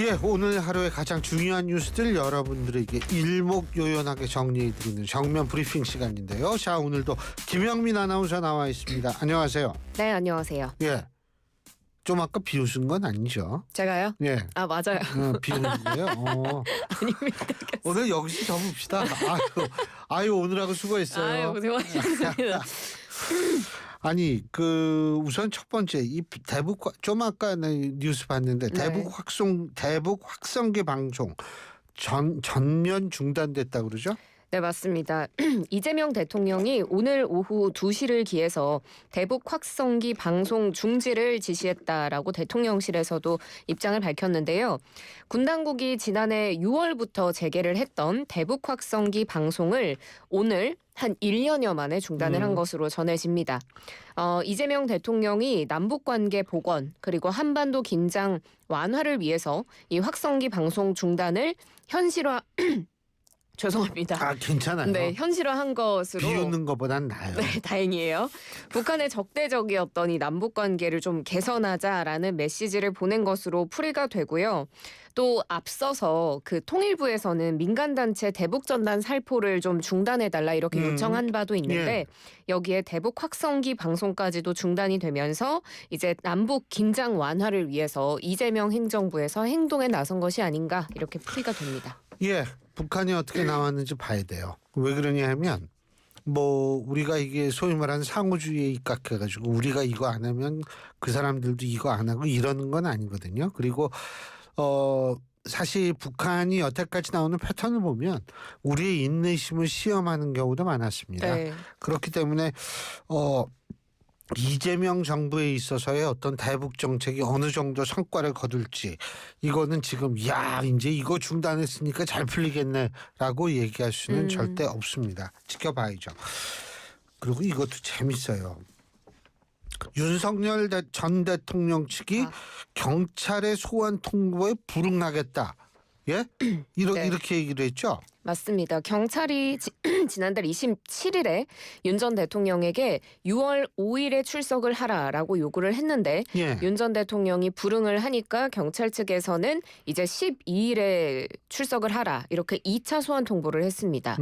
예, 오늘 하루의 가장 중요한 뉴스들 여러분들에게 일목요연하게 정리해드리는 정면 브리핑 시간인데요. 자, 오늘도 김영민 아나운서 나와 있습니다. 안녕하세요. 네, 안녕하세요. 예, 좀 아까 비웃은 건 아니죠? 제가요? 예, 맞아요. 비웃는데요. 아닙니다. 오늘 여기서 접읍시다. 아유, 오늘하고 수고했어요. 고생하셨습니다. 아니 우선 첫 번째 이 좀 아까 뉴스 봤는데 대북 확성기 방송 전면 중단됐다 그러죠? 네, 맞습니다. 이재명 대통령이 오늘 오후 2시를 기해서 대북 확성기 방송 중지를 지시했다라고 대통령실에서도 입장을 밝혔는데요. 군 당국이 지난해 6월부터 재개를 했던 대북 확성기 방송을 오늘 한 1년여 만에 중단을 한 것으로 전해집니다. 이재명 대통령이 남북관계 복원 그리고 한반도 긴장 완화를 위해서 이 확성기 방송 중단을 현실화 죄송합니다. 괜찮아요. 네, 현실화한 것으로 비웃는 것보단 나아요. 네, 다행이에요. 북한의 적대적이었던 이 남북 관계를 좀 개선하자라는 메시지를 보낸 것으로 풀이가 되고요. 또 앞서서 그 통일부에서는 민간단체 대북전단 살포를 좀 중단해달라 이렇게 요청한 바도 있는데 여기에 대북 확성기 방송까지도 중단이 되면서 이제 남북 긴장 완화를 위해서 이재명 행정부에서 행동에 나선 것이 아닌가 이렇게 풀이가 됩니다. 예, 북한이 어떻게 나왔는지 봐야 돼요. 왜 그러냐 하면 우리가 이게 소위 말하는 상호주의에 입각해가지고 우리가 이거 안 하면 그 사람들도 이거 안 하고 이러는 건 아니거든요. 그리고 사실 북한이 여태까지 나오는 패턴을 보면 우리의 인내심을 시험하는 경우도 많았습니다. 네. 그렇기 때문에 이재명 정부에 있어서의 어떤 대북 정책이 어느 정도 성과를 거둘지 이거는 지금 이제 이거 중단했으니까 잘 풀리겠네라고 얘기할 수는 절대 없습니다. 지켜봐야죠. 그리고 이것도 재밌어요. 윤석열 전 대통령 측이 경찰의 소환 통보에 불응하겠다. 예? 이렇게 얘기를 했죠. 맞습니다. 경찰이 지난달 27일에 윤 전 대통령에게 6월 5일에 출석을 하라라고 요구를 했는데 윤 전 대통령이 불응을 하니까 경찰 측에서는 이제 12일에 출석을 하라 이렇게 2차 소환 통보를 했습니다.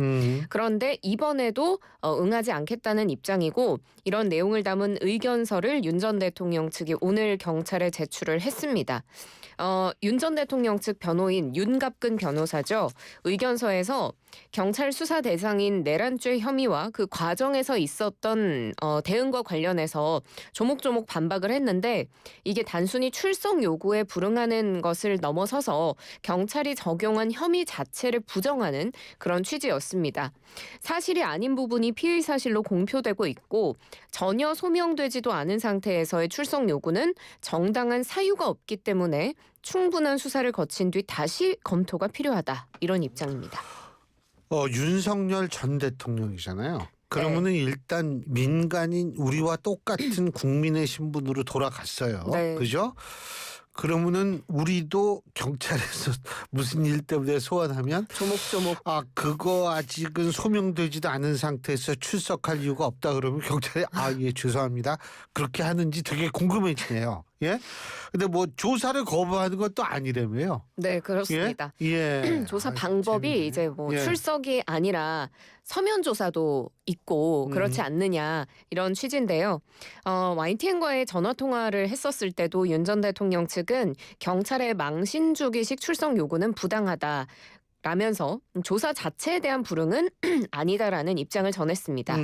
그런데 이번에도 응하지 않겠다는 입장이고 이런 내용을 담은 의견서를 윤 전 대통령 측이 오늘 경찰에 제출을 했습니다. 윤 전 대통령 측 변호인 윤갑근 변호사죠. 의견서에서 경찰 수사 대상인 내란죄 혐의와 그 과정에서 있었던 대응과 관련해서 조목조목 반박을 했는데 이게 단순히 출석 요구에 불응하는 것을 넘어서서 경찰이 적용한 혐의 자체를 부정하는 그런 취지였습니다. 사실이 아닌 부분이 피의 사실로 공표되고 있고 전혀 소명되지도 않은 상태에서의 출석 요구는 정당한 사유가 없기 때문에 충분한 수사를 거친 뒤 다시 검토가 필요하다. 이런 입장입니다. 윤석열 전 대통령이잖아요. 그러면은 일단 민간인 우리와 똑같은 국민의 신분으로 돌아갔어요. 네. 그죠? 그러면은 우리도 경찰에서 무슨 일 때문에 소환하면 조목조목 그거 아직은 소명되지도 않은 상태에서 출석할 이유가 없다 그러면 경찰이 예, 죄송합니다. 그렇게 하는지 되게 궁금해지네요. 예? 근데 조사를 거부하는 것도 아니라며요. 네, 그렇습니다. 조사 방법이 재밌네. 이제 출석이 아니라 서면 조사도 있고 그렇지 않느냐 이런 취지인데요. YTN과의 전화 통화를 했었을 때도 윤 전 대통령 측은 경찰의 망신 주기식 출석 요구는 부당하다. 라면서 조사 자체에 대한 불응은 아니다라는 입장을 전했습니다.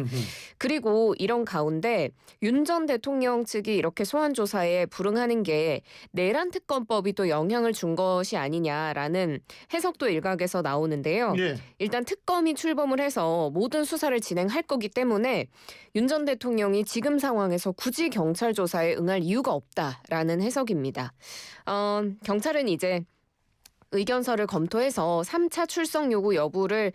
그리고 이런 가운데 윤 전 대통령 측이 이렇게 소환 조사에 불응하는 게 내란 특검법이 또 영향을 준 것이 아니냐라는 해석도 일각에서 나오는데요. 일단 특검이 출범을 해서 모든 수사를 진행할 거기 때문에 윤 전 대통령이 지금 상황에서 굳이 경찰 조사에 응할 이유가 없다라는 해석입니다. 경찰은 이제 의견서를 검토해서 3차 출석 요구 여부를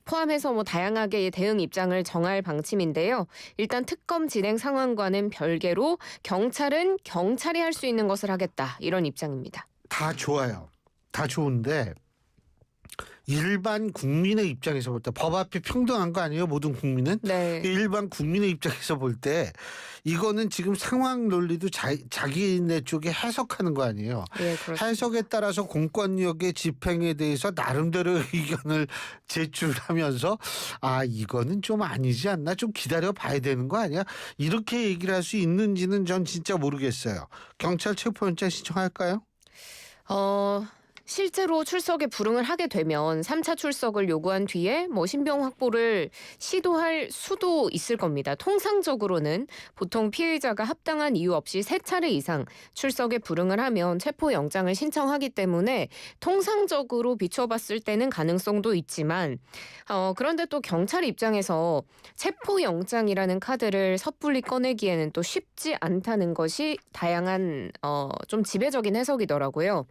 포함해서 다양하게 대응 입장을 정할 방침인데요. 일단 특검 진행 상황과는 별개로 경찰은 경찰이 할 수 있는 것을 하겠다. 이런 입장입니다. 다 좋아요. 다 좋은데 일반 국민의 입장에서 볼 때 법 앞에 평등한 거 아니에요? 모든 국민은? 네. 일반 국민의 입장에서 볼 때 이거는 지금 상황 논리도 자기네 쪽에 해석하는 거 아니에요? 예, 그렇습니다. 해석에 따라서 공권력의 집행에 대해서 나름대로 의견을 제출하면서 이거는 좀 아니지 않나? 좀 기다려 봐야 되는 거 아니야? 이렇게 얘기를 할 수 있는지는 전 진짜 모르겠어요. 경찰 체포영장 신청할까요? 실제로 출석에 불응을 하게 되면 3차 출석을 요구한 뒤에 신병 확보를 시도할 수도 있을 겁니다. 통상적으로는 보통 피의자가 합당한 이유 없이 3차례 이상 출석에 불응을 하면 체포영장을 신청하기 때문에 통상적으로 비춰봤을 때는 가능성도 있지만 그런데 또 경찰 입장에서 체포영장이라는 카드를 섣불리 꺼내기에는 또 쉽지 않다는 것이 다양한 좀 지배적인 해석이더라고요.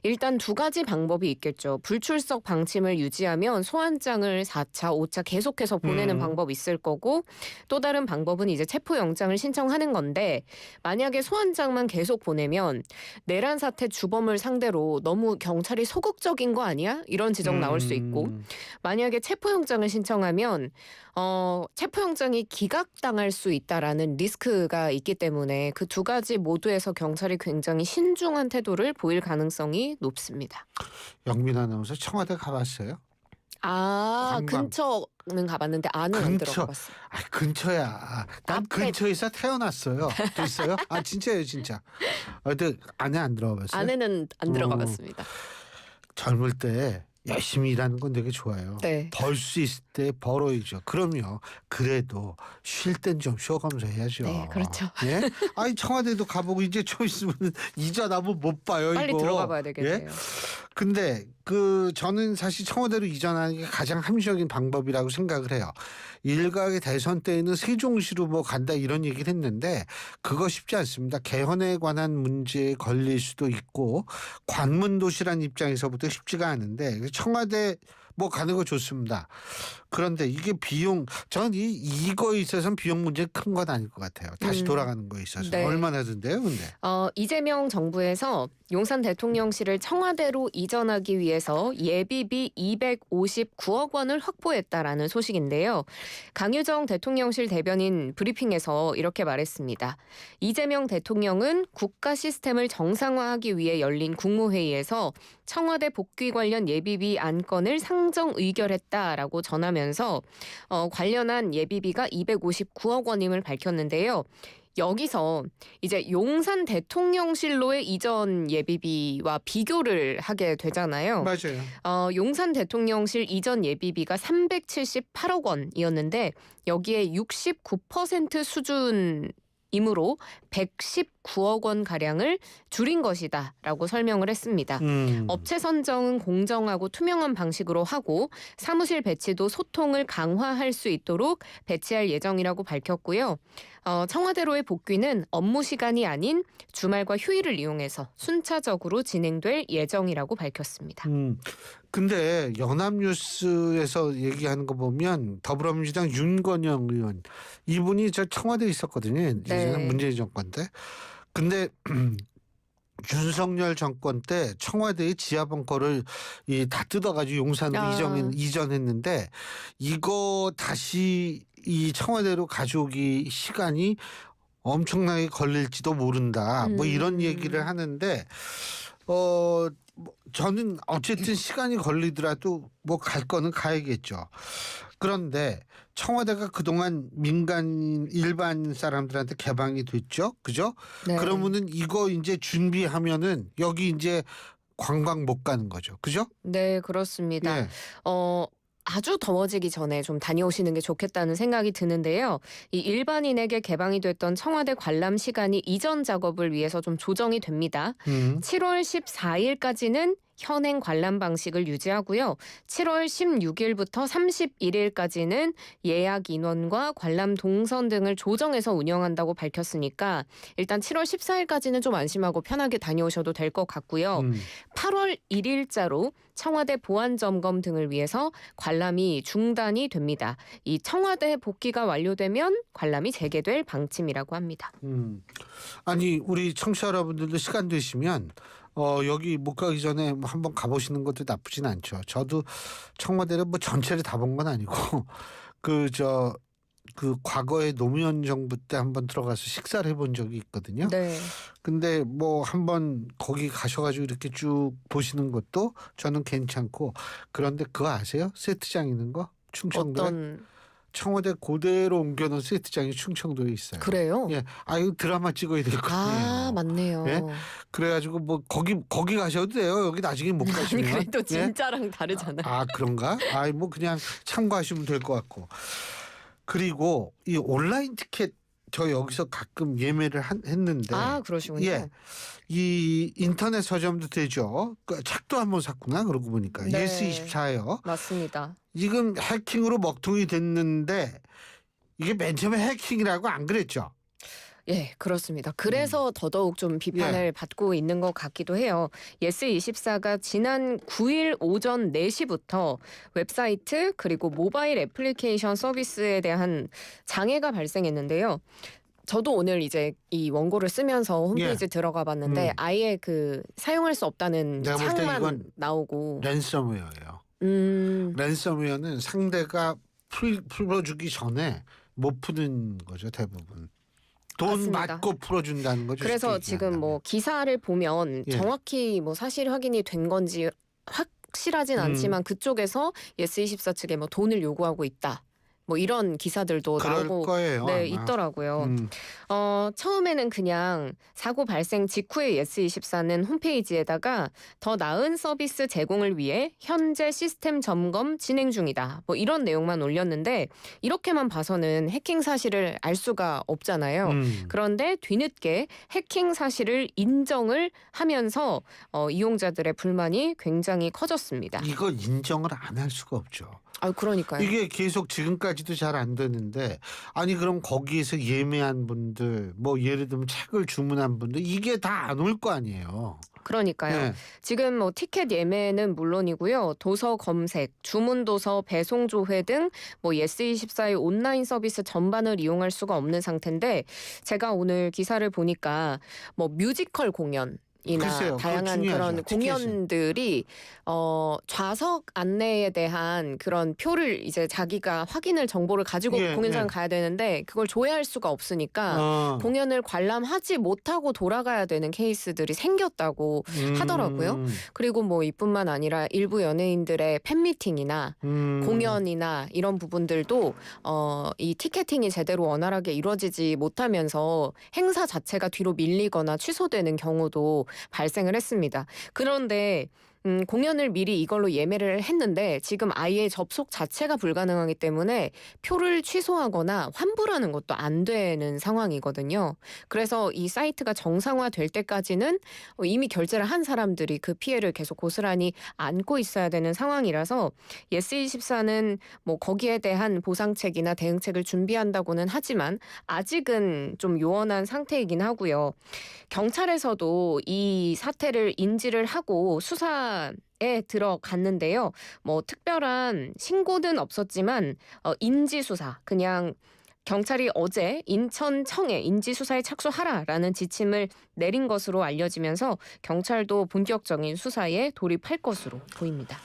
일단 두 가지 방법이 있겠죠. 불출석 방침을 유지하면 소환장을 4차, 5차 계속해서 보내는 방법이 있을 거고 또 다른 방법은 이제 체포영장을 신청하는 건데 만약에 소환장만 계속 보내면 내란 사태 주범을 상대로 너무 경찰이 소극적인 거 아니야? 이런 지적 나올 수 있고 만약에 체포영장을 신청하면 체포영장이 기각당할 수 있다라는 리스크가 있기 때문에 그 두 가지 모두에서 경찰이 굉장히 신중한 태도를 보일 가능성이 높습니다. 영민 아나운서 청와대 가봤어요? 관광. 근처는 가봤는데 안은 안 들어가봤어요. 근처야. 난 근처에서 태어났어요. 됐어요? 진짜예요, 진짜. 근데 안에 안 들어가봤어요? 안에는 안 들어가봤습니다. 젊을 때 열심히 일하는 건 되게 좋아요. 네. 벌 수 있을 때 벌어야죠. 그럼요. 그래도 쉴 땐 좀 쉬어가면서 해야죠. 네, 그렇죠. 예? 청와대도 가보고 이제 좀 있으면 이전하면 못 봐요. 빨리 이거. 들어가 봐야 되겠네요. 예? 근데 저는 사실 청와대로 이전하는 게 가장 합리적인 방법이라고 생각을 해요. 일각의 대선 때에는 세종시로 간다 이런 얘기를 했는데 그거 쉽지 않습니다. 개헌에 관한 문제에 걸릴 수도 있고 관문도시란 입장에서부터 쉽지가 않은데 청와대 가는 거 좋습니다. 그런데 이게 비용 저는 이거에 있어서는 비용 문제 큰 건 아닐 것 같아요. 다시 돌아가는 거에 있어서. 네. 얼마나 든대요 근데? 이재명 정부에서 용산 대통령실을 청와대로 이전하기 위해서 예비비 259억 원을 확보했다라는 소식인데요. 강유정 대통령실 대변인 브리핑에서 이렇게 말했습니다. 이재명 대통령은 국가 시스템을 정상화하기 위해 열린 국무회의에서 청와대 복귀 관련 예비비 안건을 상정 의결했다라고 전하면서 관련한 예비비가 259억 원임을 밝혔는데요. 여기서 이제 용산 대통령실로의 이전 예비비와 비교를 하게 되잖아요. 맞아요. 용산 대통령실 이전 예비비가 378억 원이었는데 여기에 69% 수준이므로 119억 원 가량을 줄인 것이다라고 설명을 했습니다. 업체 선정은 공정하고 투명한 방식으로 하고 사무실 배치도 소통을 강화할 수 있도록 배치할 예정이라고 밝혔고요. 청와대로의 복귀는 업무 시간이 아닌 주말과 휴일을 이용해서 순차적으로 진행될 예정이라고 밝혔습니다. 근데 연합뉴스에서 얘기하는 거 보면 더불어민주당 윤건영 의원 이분이 청와대에 있었거든요. 이제는 문재인 정권 때. 근데 윤석열 정권 때 청와대의 지하 벙커를 다 뜯어가지고 용산으로 이전했는데 이거 다시 이 청와대로 가져오기 시간이 엄청나게 걸릴지도 모른다. 이런 얘기를 하는데 저는 어쨌든 시간이 걸리더라도 갈 거는 가야겠죠. 그런데 청와대가 그동안 민간인 일반 사람들한테 개방이 됐죠. 그죠? 네. 그러면은 이거 이제 준비하면은 여기 이제 관광 못 가는 거죠. 그죠? 네, 그렇습니다. 네. 아주 더워지기 전에 좀 다녀오시는 게 좋겠다는 생각이 드는데요. 이 일반인에게 개방이 됐던 청와대 관람 시간이 이전 작업을 위해서 좀 조정이 됩니다. 7월 14일까지는 현행 관람 방식을 유지하고요. 7월 16일부터 31일까지는 예약 인원과 관람 동선 등을 조정해서 운영한다고 밝혔으니까 일단 7월 14일까지는 좀 안심하고 편하게 다녀오셔도 될 것 같고요. 8월 1일자로 청와대 보안 점검 등을 위해서 관람이 중단이 됩니다. 이 청와대 복귀가 완료되면 관람이 재개될 방침이라고 합니다. 아니 우리 청취자 여러분들도 시간 되시면 여기 못 가기 전에 뭐 한번 가보시는 것도 나쁘진 않죠. 저도 청와대를 뭐 전체를 다 본 건 아니고 그 과거에 노무현 정부 때 한번 들어가서 식사를 해본 적이 있거든요. 네. 근데 뭐 한번 거기 가셔가지고 이렇게 쭉 보시는 것도 저는 괜찮고, 그런데 그거 아세요? 세트장 있는 거? 충청도에? 어떤 청와대 그대로 옮겨놓은 세트장이 충청도에 있어요. 그래요? 예, 이거 드라마 찍어야 될 거 아니에요. 맞네요. 예? 그래가지고 뭐 거기 가셔도 돼요. 여기 나중에 못 아니 가시면. 그래도 예? 진짜랑 다르잖아요. 그런가? 뭐 그냥 참고하시면 될 것 같고. 그리고 이 온라인 티켓 저 여기서 가끔 예매를 했는데. 그러시군요. 예, 이 인터넷 서점도 되죠. 책도 한번 샀구나 그러고 보니까. 네. 예스24요. 맞습니다. 지금 해킹으로 먹통이 됐는데 이게 맨 처음에 해킹이라고 안 그랬죠. 예, 그렇습니다. 그래서 더더욱 좀 비판을 받고 있는 것 같기도 해요. 예스24가 지난 9일 오전 4시부터 웹사이트 그리고 모바일 애플리케이션 서비스에 대한 장애가 발생했는데요. 저도 오늘 이제 이 원고를 쓰면서 홈페이지 들어가 봤는데 아예 그 사용할 수 없다는 내가 볼 때 창만 이건 나오고. 랜섬웨어예요. 랜섬웨어는 상대가 풀어주기 전에 못 푸는 거죠, 대부분. 돈 맞습니다. 맞고 풀어준다는 거죠. 그래서 지금 뭐 기사를 보면 정확히 뭐 사실 확인이 된 건지 확실하진 않지만 그쪽에서 예스24 측에 뭐 돈을 요구하고 있다. 뭐 이런 기사들도 나오고 거예요, 네, 아마. 있더라고요. 처음에는 그냥 사고 발생 직후에 예스24는 홈페이지에다가 더 나은 서비스 제공을 위해 현재 시스템 점검 진행 중이다. 뭐 이런 내용만 올렸는데 이렇게만 봐서는 해킹 사실을 알 수가 없잖아요. 그런데 뒤늦게 해킹 사실을 인정을 하면서 이용자들의 불만이 굉장히 커졌습니다. 이거 인정을 안 할 수가 없죠. 그러니까요. 이게 계속 지금까지도 잘 안 되는데, 그럼 거기에서 예매한 분들, 뭐 예를 들면 책을 주문한 분들, 이게 다 안 올 거 아니에요. 그러니까요. 네. 지금 뭐 티켓 예매는 물론이고요. 도서 검색, 주문 도서, 배송 조회 등 뭐 예스24의 온라인 서비스 전반을 이용할 수가 없는 상태인데, 제가 오늘 기사를 보니까 뭐 뮤지컬 공연 이나 다양한 그런 공연들이 좌석 안내에 대한 그런 표를 이제 자기가 확인을 정보를 가지고 공연장 가야 되는데 그걸 조회할 수가 없으니까 공연을 관람하지 못하고 돌아가야 되는 케이스들이 생겼다고 하더라고요. 그리고 뭐 이뿐만 아니라 일부 연예인들의 팬미팅이나 공연이나 이런 부분들도 이 티켓팅이 제대로 원활하게 이루어지지 못하면서 행사 자체가 뒤로 밀리거나 취소되는 경우도 발생을 했습니다. 그런데 공연을 미리 이걸로 예매를 했는데 지금 아예 접속 자체가 불가능하기 때문에 표를 취소하거나 환불하는 것도 안 되는 상황이거든요. 그래서 이 사이트가 정상화될 때까지는 이미 결제를 한 사람들이 그 피해를 계속 고스란히 안고 있어야 되는 상황이라서 예스24는 뭐 거기에 대한 보상책이나 대응책을 준비한다고는 하지만 아직은 좀 요원한 상태이긴 하고요. 경찰에서도 이 사태를 인지를 하고 수사에 들어갔는데요. 뭐 특별한 신고는 없었지만 인지수사, 그냥 경찰이 어제 인천청에 인지수사에 착수하라라는 지침을 내린 것으로 알려지면서 경찰도 본격적인 수사에 돌입할 것으로 보입니다.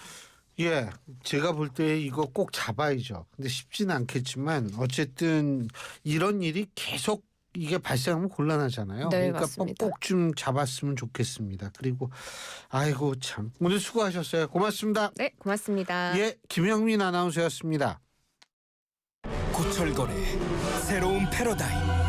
예, 제가 볼 때 이거 꼭 잡아야죠. 근데 쉽지는 않겠지만 어쨌든 이런 일이 계속 이게 발생하면 곤란하잖아요. 네, 그러니까 맞습니다. 꼭 좀 잡았으면 좋겠습니다. 그리고 아이고 참 오늘 수고하셨어요. 고맙습니다. 네, 고맙습니다. 예, 김영민 아나운서였습니다. 고철거래 새로운 패러다임